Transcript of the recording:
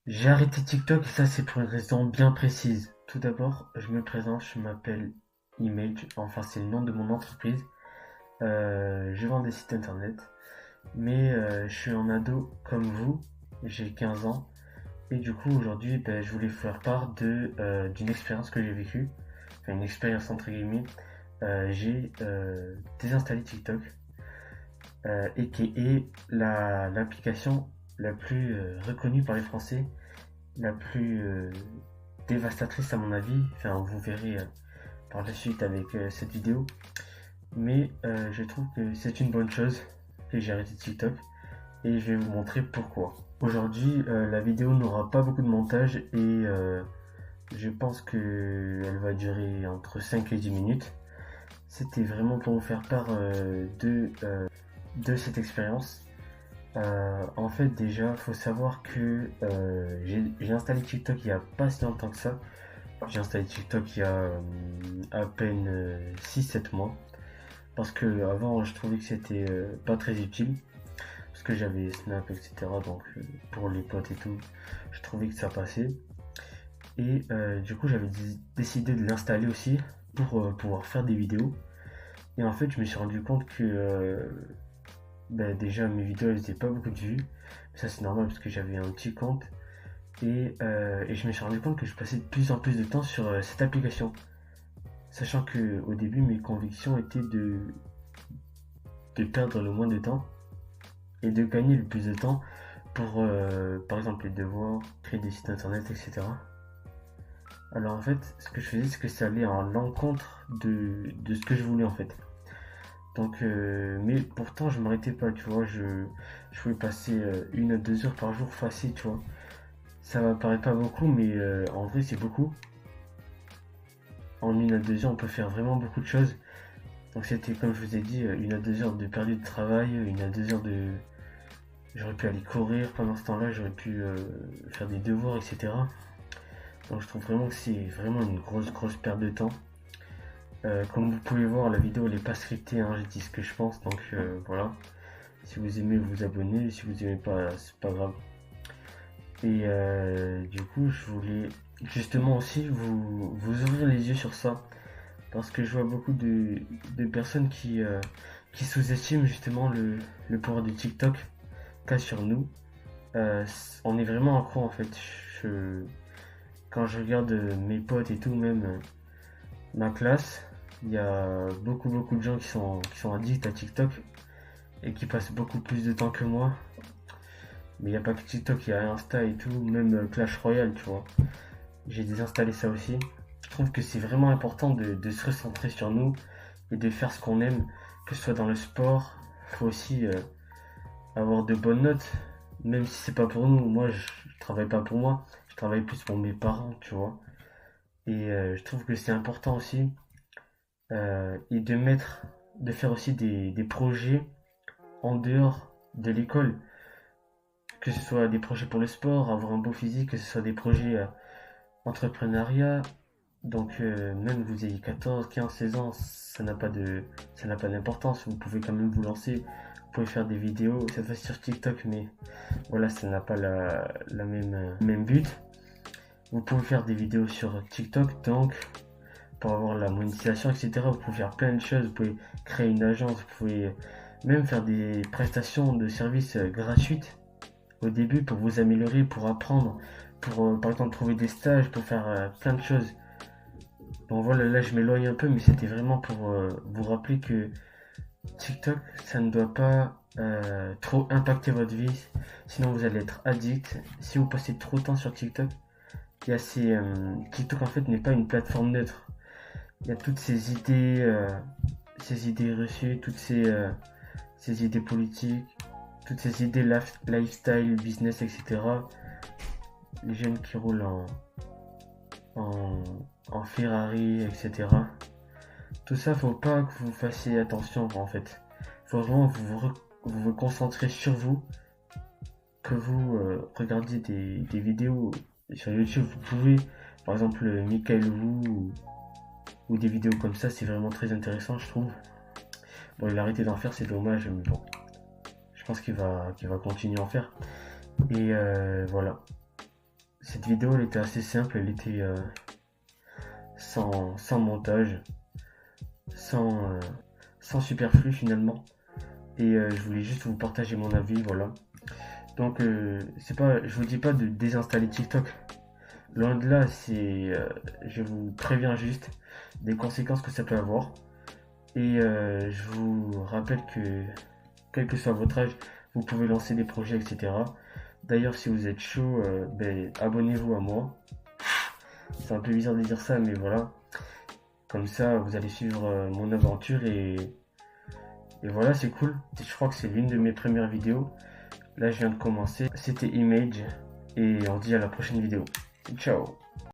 J'ai arrêté TikTok et ça c'est pour une raison bien précise. Tout d'abord, je me présente, je m'appelle Image, enfin c'est le nom de mon entreprise. Je vends des sites internet, mais je suis un ado comme vous, j'ai 15 ans et du coup aujourd'hui je voulais faire part d'une expérience que j'ai vécue, enfin une expérience entre guillemets. J'ai désinstallé TikTok et qui est l'application la plus reconnue par les Français, la plus dévastatrice à mon avis. Enfin, vous verrez par la suite avec cette vidéo. Mais je trouve que c'est une bonne chose que j'ai arrêté TikTok et je vais vous montrer pourquoi. Aujourd'hui, la vidéo n'aura pas beaucoup de montage et je pense qu'elle va durer entre 5 et 10 minutes. C'était vraiment pour vous faire part de cette expérience. En fait, déjà, il faut savoir que j'ai installé TikTok il n'y a pas si longtemps que ça. J'ai installé TikTok il y a à peine 6-7 mois. Parce que avant, je trouvais que c'était pas très utile. Parce que j'avais Snap, etc. Donc pour les potes et tout, je trouvais que ça passait. Et du coup, j'avais décidé de l'installer aussi pour pouvoir faire des vidéos. Et en fait, je me suis rendu compte que déjà mes vidéos elles faisaient pas beaucoup de vues. Ça, c'est normal parce que j'avais un petit compte. Et je me suis rendu compte que je passais de plus en plus de temps sur cette application. Sachant que au début, mes convictions étaient de perdre le moins de temps et de gagner le plus de temps pour, par exemple, les devoirs, créer des sites internet, etc. Alors en fait, ce que je faisais, c'est que ça allait à l'encontre de ce que je voulais en fait. Donc, mais pourtant, je m'arrêtais pas, tu vois. Je pouvais passer 1 à 2 heures par jour facile, tu vois. Ça me paraît pas beaucoup, mais en vrai, c'est beaucoup. En 1 à 2 heures, on peut faire vraiment beaucoup de choses. Donc c'était comme je vous ai dit, 1 à 2 heures de perdu de travail, 1 à 2 heures de. J'aurais pu aller courir pendant ce temps-là, j'aurais pu faire des devoirs, etc. Donc je trouve vraiment que c'est vraiment une grosse perte de temps. Comme vous pouvez voir, la vidéo elle est pas scriptée, hein, j'ai dit ce que je pense, donc voilà. Si vous aimez, vous vous abonnez, si vous aimez pas, c'est pas grave. Et du coup, je voulais justement aussi vous ouvrir les yeux sur ça. Parce que je vois beaucoup de personnes qui sous-estiment justement le pouvoir de TikTok qu'a sur nous. On est vraiment accro en fait. Je- Quand je regarde mes potes et tout, même ma classe, il y a beaucoup de gens qui sont addicts à TikTok et qui passent beaucoup plus de temps que moi. Mais il n'y a pas que TikTok, il y a Insta et tout, même Clash Royale, tu vois. J'ai désinstallé ça aussi. Je trouve que c'est vraiment important de se recentrer sur nous et de faire ce qu'on aime, que ce soit dans le sport. Il faut aussi avoir de bonnes notes, même si c'est pas pour nous. Moi, je travaille pas pour moi, je travaille plus pour mes parents, tu vois. Et je trouve que c'est important aussi et de faire aussi des projets en dehors de l'école, que ce soit des projets pour le sport, avoir un beau physique, que ce soit des projets entrepreneuriat. Donc même que vous ayez 14, 15, 16 ans, ça n'a pas d'importance. Vous pouvez quand même vous lancer. Vous pouvez faire des vidéos, cette fois sur TikTok, mais voilà, ça n'a pas la même but. Vous pouvez faire des vidéos sur TikTok, donc pour avoir la monétisation, etc. Vous pouvez faire plein de choses. Vous pouvez créer une agence, vous pouvez même faire des prestations de services gratuites au début pour vous améliorer, pour apprendre, pour par exemple trouver des stages, pour faire plein de choses. Bon voilà, là je m'éloigne un peu, mais c'était vraiment pour vous rappeler que TikTok, ça ne doit pas trop impacter votre vie, sinon vous allez être addict. Si vous passez trop de temps sur TikTok, il y a TikTok en fait n'est pas une plateforme neutre. Il y a toutes ces idées reçues, ces idées politiques, toutes ces idées lifestyle, business, etc. Les jeunes qui roulent en, en Ferrari, etc. Tout ça, faut pas que vous fassiez attention en fait. Faut vraiment vous concentrer sur vous, que vous regardiez des vidéos sur YouTube. Vous pouvez, par exemple, Michael Wu ou des vidéos comme ça, c'est vraiment très intéressant, je trouve. Bon, il a arrêté d'en faire, c'est dommage, mais bon, je pense qu'il va continuer à en faire. Et voilà. cette vidéo elle était assez simple, elle était sans montage, sans, sans superflu finalement. Et je voulais juste vous partager mon avis, voilà. Donc c'est pas, je vous dis pas de désinstaller TikTok. Loin de là, je vous préviens juste des conséquences que ça peut avoir. Et je vous rappelle que, quel que soit votre âge, vous pouvez lancer des projets, etc. D'ailleurs, si vous êtes chaud, abonnez-vous à moi. C'est un peu bizarre de dire ça, mais voilà. Comme ça, vous allez suivre mon aventure et voilà, c'est cool. Je crois que c'est l'une de mes premières vidéos. Là, je viens de commencer. C'était Image et on se dit à la prochaine vidéo. Ciao.